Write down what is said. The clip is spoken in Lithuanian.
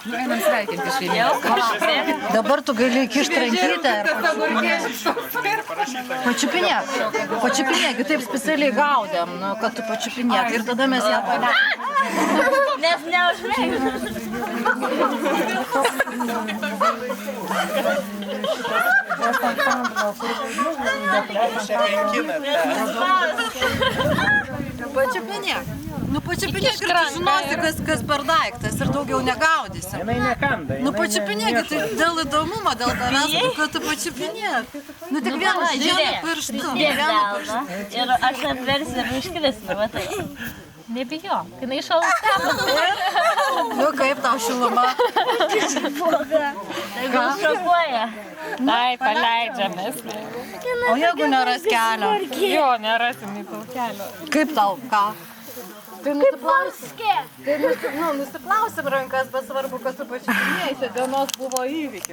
Nu, einam sveikinti šeimės. Dabar tu gali kišti rankytę ir pačiupinėk, taip specialiai gaudėm, nu, kad tu pačiupinėk ir tada mes ją paleidžiam. Nes neužmėgsiu. Pačiupinėk. Nu pačiupinėk ir tu žinosi, kas per daiktas ir daugiau negaudysi. Nu pačiupinėk, tai dėl įdomumo, dėl tavęs, kad tu pačiupinėk. Nu tik vieną pirštą. Ir aš apversiu ir iškrisnu, va tai. Nebijo, jinai šalta. Nu kaip tau šiluma? Tai gal šokuoja. Tai, paleidžiamės. O jeigu neras kelio? Jo, nerasim į tau kelio. Kaip tau, ką? Tai nusiplausim rankas, bet svarbu, kad tu pačiupinėjai, čia dienos buvo įvykis.